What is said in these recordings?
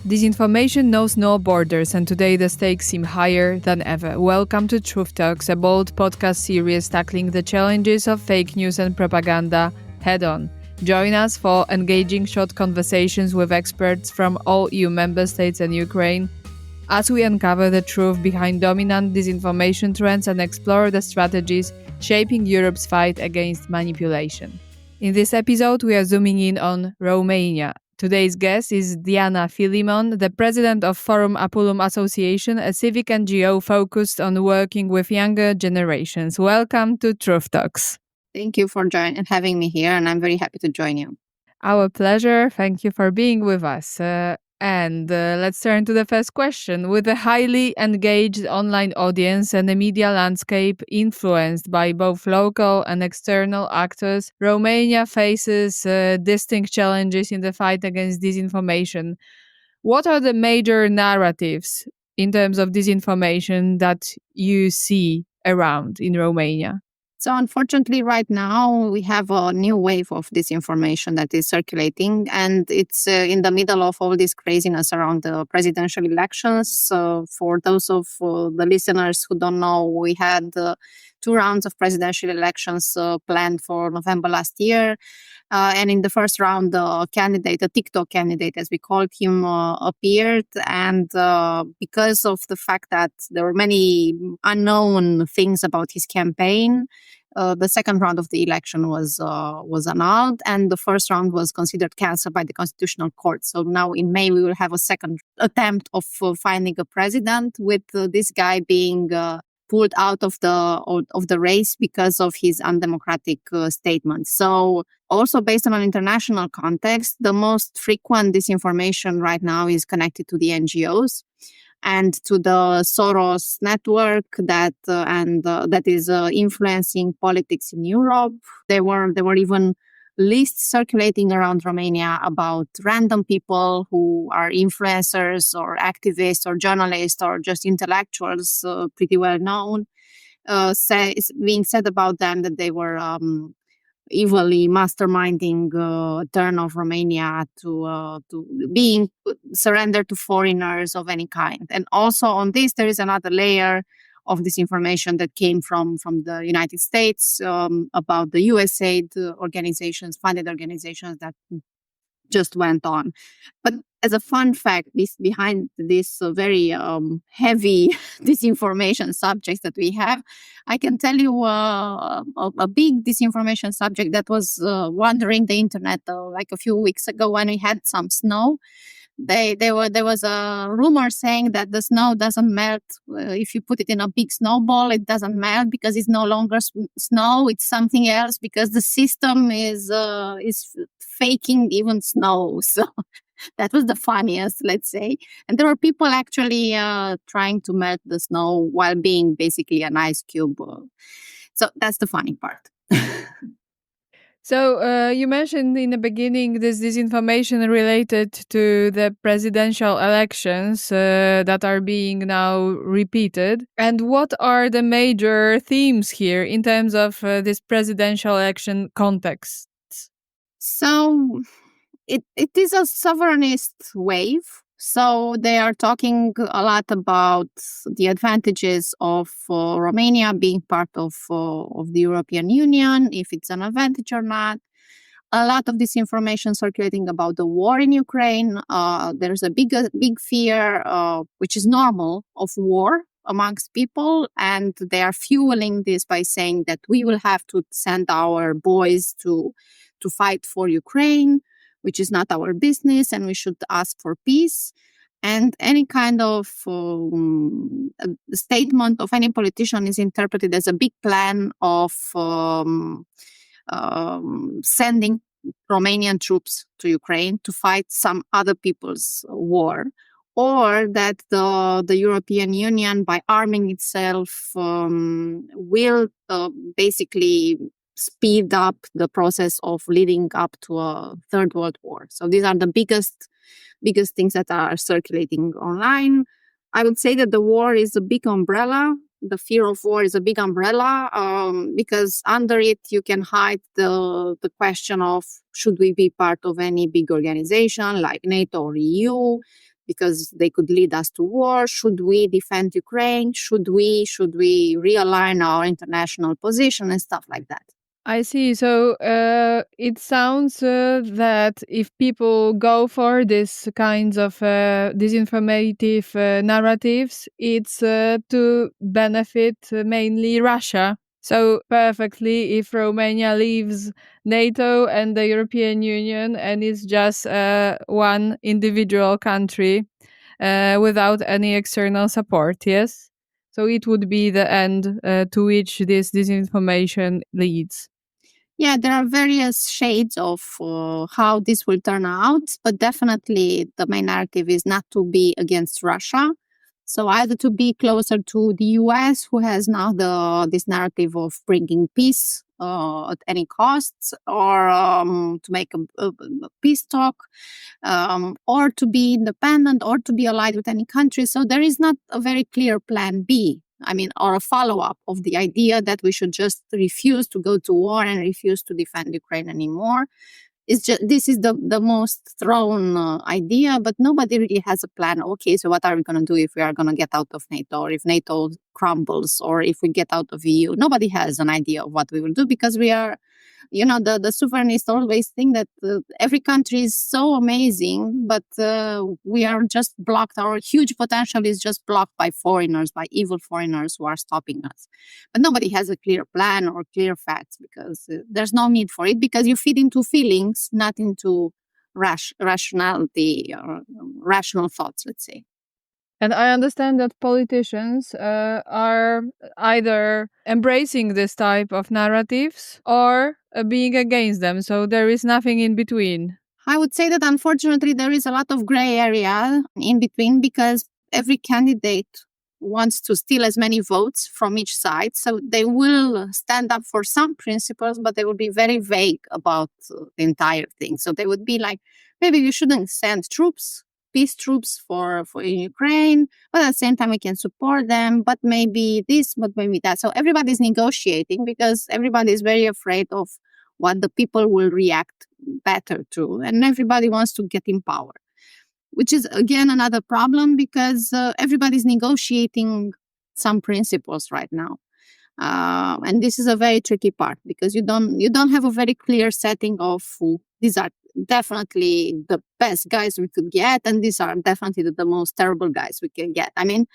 Disinformation knows no borders, and today the stakes seem higher than ever. Welcome to Truth Talks, a bold podcast series tackling the challenges of fake news and propaganda head-on. Join us for engaging short conversations with experts from all EU member states and Ukraine as we uncover the truth behind dominant disinformation trends and explore the strategies shaping Europe's fight against manipulation. In this episode, we are zooming in on Romania. Today's guest is Diana Filimon, the president of Forum Apulum Association, a civic NGO focused on working with younger generations. Welcome to Truth Talks. Thank you for having me here, and I'm very happy to join you. Our pleasure. Thank you for being with us. Let's turn to the first question. With a highly engaged online audience and a media landscape influenced by both local and external actors, Romania faces distinct challenges in the fight against disinformation. What are the major narratives in terms of disinformation that you see around in Romania? So unfortunately, right now, we have a new wave of disinformation that is circulating, and it's in the middle of all this craziness around the presidential elections. So for those of the listeners who don't know, we had 2 rounds of presidential elections planned for November last year. And in the first round, the TikTok candidate, as we called him, appeared. And because of the fact that there were many unknown things about his campaign, the second round of the election was annulled, and the first round was considered cancelled by the Constitutional Court. So now in May, we will have a second attempt of finding a president, with this guy being pulled out of the race because of his undemocratic statements. So also based on an international context, the most frequent disinformation right now is connected to the NGOs and to the Soros network that is influencing politics in Europe. There were even lists circulating around Romania about random people who are influencers or activists or journalists or just intellectuals, pretty well known, being said about them that they were evilly masterminding turn of Romania to being surrendered to foreigners of any kind. And also on this, there is another layer of disinformation that came from the United States about the USAID organizations, funded organizations that just went on. But as a fun fact, behind this very heavy disinformation subjects that we have, I can tell you a big disinformation subject that was wandering the internet like a few weeks ago when we had some snow. There was a rumor saying that the snow doesn't melt if you put it in a big snowball. It doesn't melt because it's no longer snow. It's something else because the system is faking even snow. So that was the funniest, let's say. And there were people actually trying to melt the snow while being basically an ice cube. So that's the funny part. So you mentioned in the beginning this disinformation related to the presidential elections that are being now repeated. And what are the major themes here in terms of this presidential election context? So it is a sovereignist wave. So they are talking a lot about the advantages of Romania being part of the European Union, if it's an advantage or not. A lot of disinformation circulating about the war in Ukraine. There's a big fear, which is normal, of war amongst people, and they are fueling this by saying that we will have to send our boys to fight for Ukraine, which is not our business, and we should ask for peace. And any kind of statement of any politician is interpreted as a big plan of sending Romanian troops to Ukraine to fight some other people's war, or that the European Union, by arming itself, will basically speed up the process of leading up to a third world war. So these are the biggest things that are circulating online. I would say that the war is a big umbrella. The fear of war is a big umbrella because under it you can hide the question of should we be part of any big organization like NATO or EU. because they could lead us to war. Should we defend Ukraine? Should we realign our international position and stuff like that? I see. So it sounds that if people go for these kinds of disinformative narratives, it's to benefit mainly Russia. So perfectly, if Romania leaves NATO and the European Union and is just one individual country without any external support, yes? So it would be the end to which this disinformation leads. Yeah, there are various shades of how this will turn out, but definitely the main narrative is not to be against Russia. So either to be closer to the US, who has now this narrative of bringing peace at any costs, or to make a peace talk, or to be independent, or to be allied with any country. So there is not a very clear plan B. I mean, or a follow-up of the idea that we should just refuse to go to war and refuse to defend Ukraine anymore. It's just, this is the most thrown idea, but nobody really has a plan. Okay, so what are we going to do if we are going to get out of NATO, or if NATO crumbles, or if we get out of EU? Nobody has an idea of what we will do, because we are, the sovereignist always think that every country is so amazing, but we are just blocked. Our huge potential is just blocked by foreigners, by evil foreigners who are stopping us. But nobody has a clear plan or clear facts, because there's no need for it, because you feed into feelings, not into rationality or rational thoughts, let's say. And I understand that politicians are either embracing this type of narratives or being against them. So there is nothing in between. I would say that unfortunately there is a lot of gray area in between, because every candidate wants to steal as many votes from each side. So they will stand up for some principles, but they will be very vague about the entire thing. So they would be like, maybe we shouldn't send troops, peace troops for Ukraine, but at the same time we can support them, but maybe this, but maybe that. So everybody's negotiating, because everybody is very afraid of what the people will react better to, and everybody wants to get in power, which is again another problem, because everybody's negotiating some principles right now. And this is a very tricky part, because you don't have a very clear setting of these are definitely the best guys we could get, and these are definitely the most terrible guys we can get. I mean,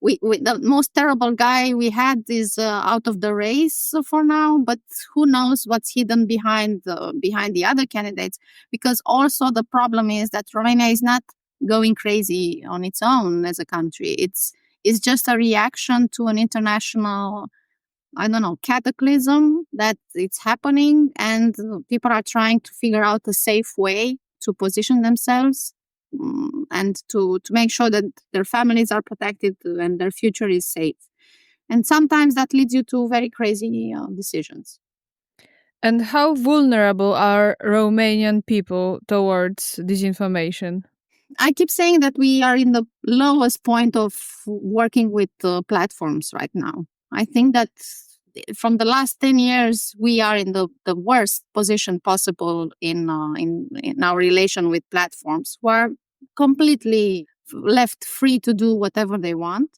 we the most terrible guy we had is out of the race for now, but who knows what's hidden behind the other candidates? Because also the problem is that Romania is not going crazy on its own as a country. It's just a reaction to an international, I don't know, cataclysm that it's happening, and people are trying to figure out a safe way to position themselves, and to make sure that their families are protected and their future is safe. And sometimes that leads you to very crazy decisions. And how vulnerable are Romanian people towards disinformation? I keep saying that we are in the lowest point of working with platforms right now. I think that from the last 10 years, we are in the worst position possible in our relation with platforms, who are completely left free to do whatever they want.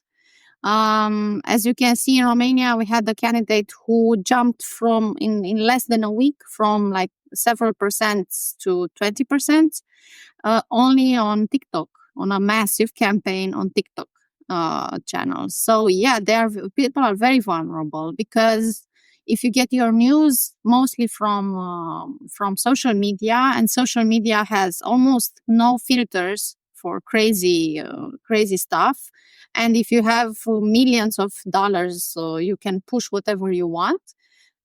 As you can see, in Romania, we had a candidate who jumped from in less than a week from like several percent to 20%, only on TikTok, on a massive campaign on TikTok channels. So yeah, people are very vulnerable, because if you get your news mostly from social media, and social media has almost no filters for crazy stuff, and if you have millions of dollars, so you can push whatever you want,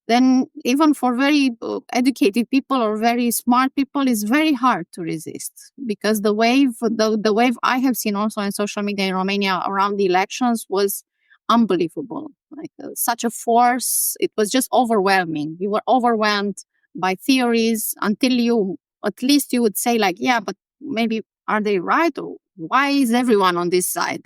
then even for very educated people or very smart people, it's very hard to resist, because the wave I have seen also in social media in Romania around the elections was unbelievable. Like such a force, it was just overwhelming. You were overwhelmed by theories until you would say like, yeah, but maybe are they right, or why is everyone on this side?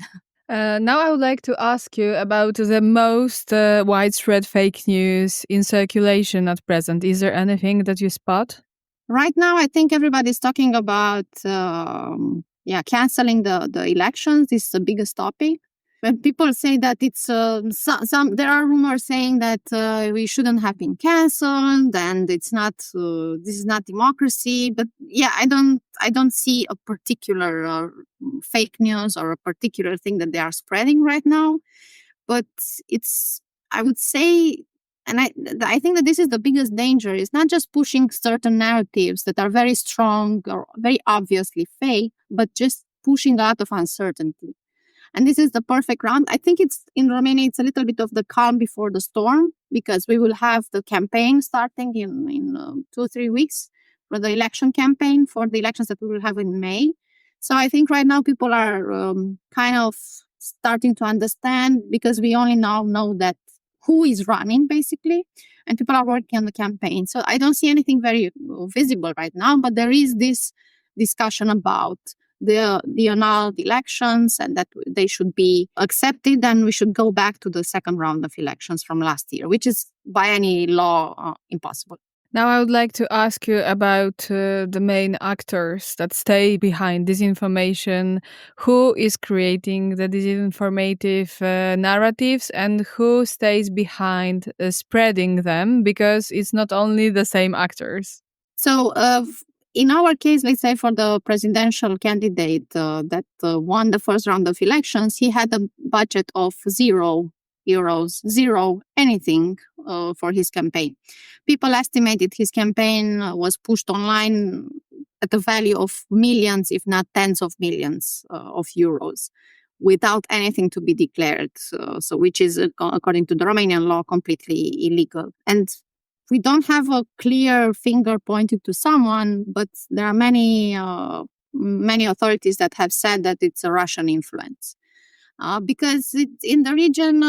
Now I would like to ask you about the most widespread fake news in circulation at present. Is there anything that you spot? Right now, I think everybody's talking about canceling the elections is the biggest topic. When people say that it's there are rumors saying that we shouldn't have been cancelled and it's not this is not democracy. But I don't see a particular fake news or a particular thing that they are spreading right now. But it's, I would say, and I think that this is the biggest danger. It's not just pushing certain narratives that are very strong or very obviously fake, but just pushing a lot of uncertainty. And this is the perfect round. I think it's in Romania, it's a little bit of the calm before the storm, because we will have the campaign starting in 2-3 weeks for the election campaign for the elections that we will have in May. So I think right now people are kind of starting to understand, because we only now know that who is running basically, and people are working on the campaign. So I don't see anything very visible right now, but there is this discussion about the annulled elections and that they should be accepted, and we should go back to the second round of elections from last year, which is by any law impossible. Now, I would like to ask you about the main actors that stay behind disinformation. Who is creating the disinformative narratives and who stays behind spreading them? Because it's not only the same actors. So, in our case, let's say for the presidential candidate that won the first round of elections, he had a budget of €0, zero anything for his campaign. People estimated his campaign was pushed online at a value of millions, if not tens of millions of euros, without anything to be declared, so which is, according to the Romanian law, completely illegal. And we don't have a clear finger pointed to someone, but there are many authorities that have said that it's a Russian influence. Because in the region,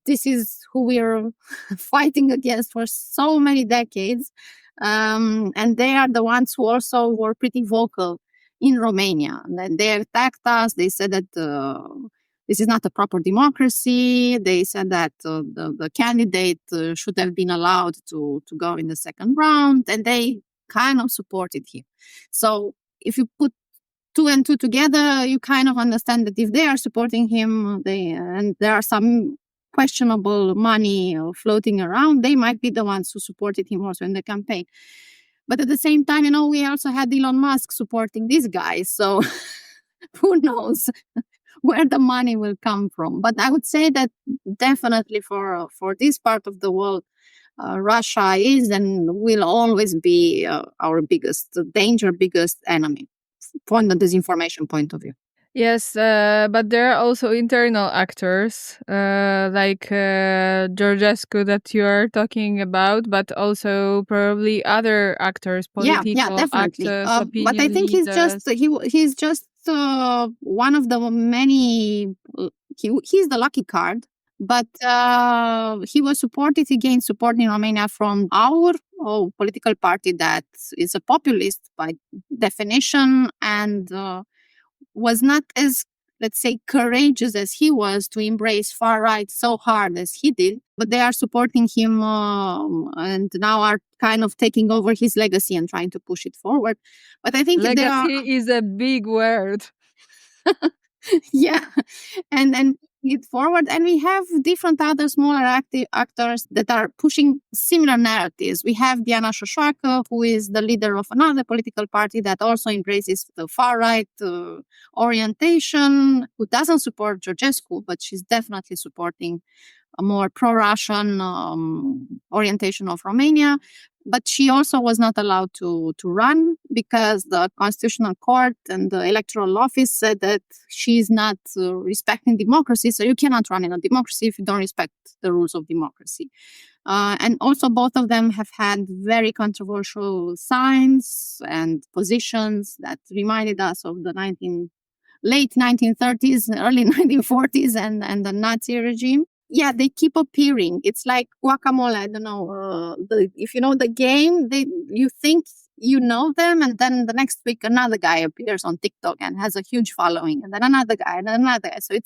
this is who we are fighting against for so many decades. And they are the ones who also were pretty vocal in Romania. And they attacked us. They said that this is not a proper democracy. They said that the candidate should have been allowed to go in the second round. And they kind of supported him. So if you put 2 and 2 together, you kind of understand that if they are supporting him, and there are some questionable money floating around, they might be the ones who supported him also in the campaign. But at the same time, we also had Elon Musk supporting these guys. So who knows where the money will come from. But I would say that definitely for this part of the world, Russia is and will always be our biggest danger, biggest enemy from the disinformation point of view. Yes, but there are also internal actors like Georgescu that you are talking about, but also probably other actors, political definitely. actors, But I think he's just one of the many. He's the lucky card. But he was supported against support in Romania from our political party that is a populist by definition, and was not as, let's say, courageous as he was to embrace far right so hard as he did. But they are supporting him and now are kind of taking over his legacy and trying to push it forward. But I think legacy is a big word. Yeah, and it forward, and we have different other smaller actors that are pushing similar narratives. We have Diana Filimon, who is the leader of another political party that also embraces the far right orientation, who doesn't support Georgescu, but she's definitely supporting a more pro-Russian orientation of Romania. But she also was not allowed to run because the Constitutional Court and the Electoral Office said that she is not respecting democracy. So you cannot run in a democracy if you don't respect the rules of democracy. And also both of them have had very controversial signs and positions that reminded us of the late 1930s, early 1940s and the Nazi regime. Yeah, they keep appearing. It's like guacamole. I don't know. If you know the game, you think you know them, and then the next week another guy appears on TikTok and has a huge following, and then another guy and another guy. So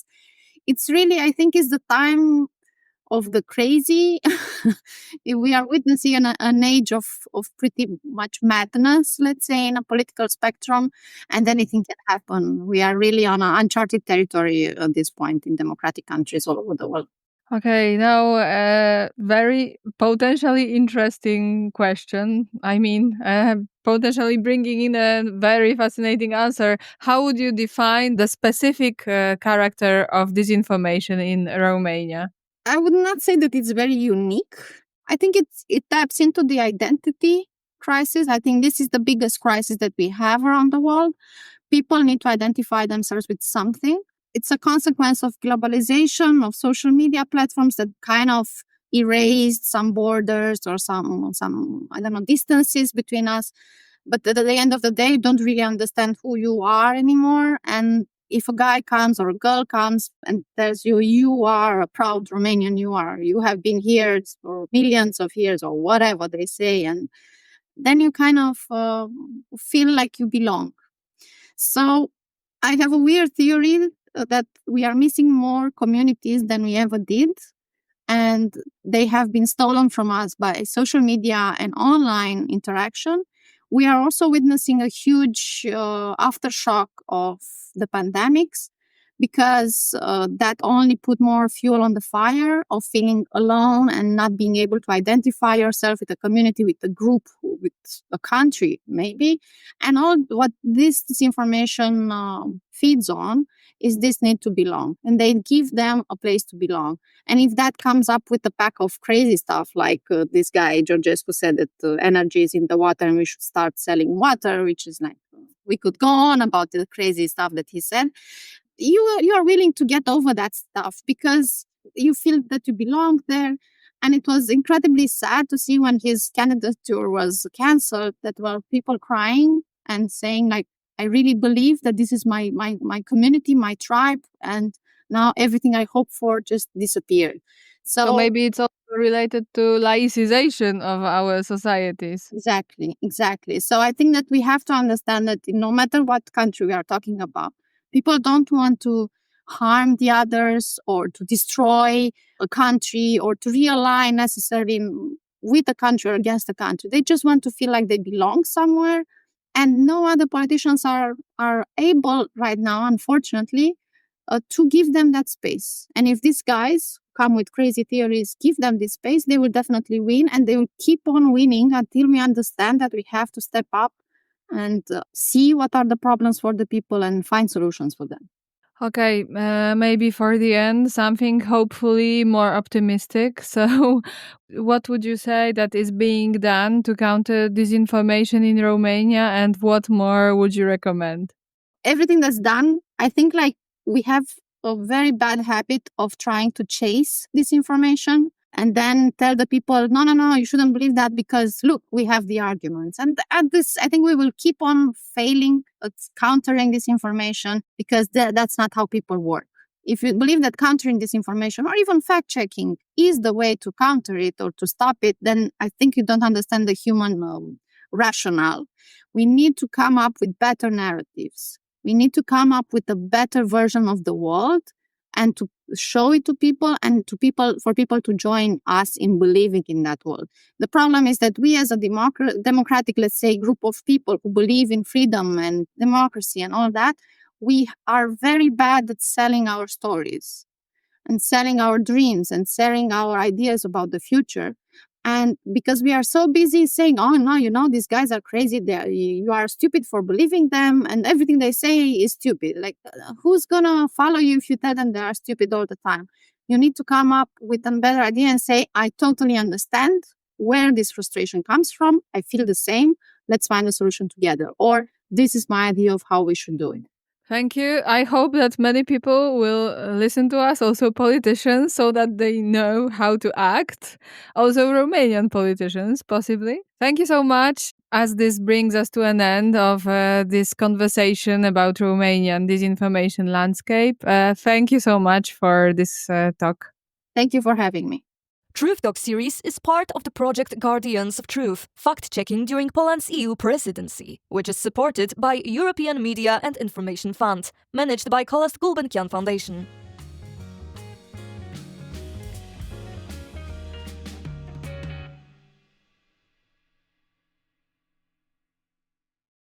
it's really, I think, is the time of the crazy. We are witnessing an age of pretty much madness, let's say, in a political spectrum, and anything can happen. We are really on uncharted territory at this point in democratic countries all over the world. Okay, now a very potentially interesting question. I mean, potentially bringing in a very fascinating answer. How would you define the specific character of disinformation in Romania? I would not say that it's very unique. I think it taps into the identity crisis. I think this is the biggest crisis that we have around the world. People need to identify themselves with something. It's a consequence of globalization, of social media platforms that kind of erased some borders or some I don't know, distances between us. But at the end of the day, you don't really understand who you are anymore. And if a guy comes or a girl comes and tells you, you are a proud Romanian, you have been here for millions of years or whatever they say, and then you kind of feel like you belong. So I have a weird theory that we are missing more communities than we ever did. And they have been stolen from us by social media and online interaction. We are also witnessing a huge aftershock of the pandemics, because that only put more fuel on the fire of feeling alone and not being able to identify yourself with a community, with a group, with a country, maybe. And all what this disinformation feeds on is this need to belong. And they give them a place to belong. And if that comes up with a pack of crazy stuff, like this guy, Georgescu, said that energy is in the water and we should start selling water, which is like, we could go on about the crazy stuff that he said. You are willing to get over that stuff because you feel that you belong there. And it was incredibly sad to see when his candidature was canceled, that were people crying and saying, like, I really believe that this is my community, my tribe, and now everything I hoped for just disappeared. So maybe it's also related to laicization of our societies. Exactly. So I think that we have to understand that no matter what country we are talking about, people don't want to harm the others or to destroy a country or to realign necessarily with the country or against the country. They just want to feel like they belong somewhere. And no other politicians are able right now, unfortunately, to give them that space. And if these guys come with crazy theories, give them this space, they will definitely win, and they will keep on winning until we understand that we have to step up and see what are the problems for the people and find solutions for them. Okay, maybe for the end, something hopefully more optimistic. So, what would you say that is being done to counter disinformation in Romania, and what more would you recommend? Everything that's done, I think, like, we have a very bad habit of trying to chase disinformation and then tell the people, no, you shouldn't believe that because look, we have the arguments. And at this, I think we will keep on failing at countering disinformation because that's not how people work. If you believe that countering disinformation or even fact checking is the way to counter it or to stop it, then I think you don't understand the human rationale. We need to come up with better narratives. We need to come up with a better version of the world and to show it to people and for people to join us in believing in that world. The problem is that we as a democratic, let's say, group of people who believe in freedom and democracy and all that, we are very bad at selling our stories and selling our dreams and selling our ideas about the future. And because we are so busy saying, oh, no, these guys are crazy. You are stupid for believing them. And everything they say is stupid. Like, who's going to follow you if you tell them they are stupid all the time? You need to come up with a better idea and say, I totally understand where this frustration comes from. I feel the same. Let's find a solution together. Or this is my idea of how we should do it. Thank you. I hope that many people will listen to us, also politicians, so that they know how to act. Also Romanian politicians, possibly. Thank you so much. As this brings us to an end of this conversation about Romanian disinformation landscape. Thank you so much for this talk. Thank you for having me. Truth Talk series is part of the project Guardians of Truth, fact-checking during Poland's EU presidency, which is supported by European Media and Information Fund, managed by Calouste Gulbenkian Foundation.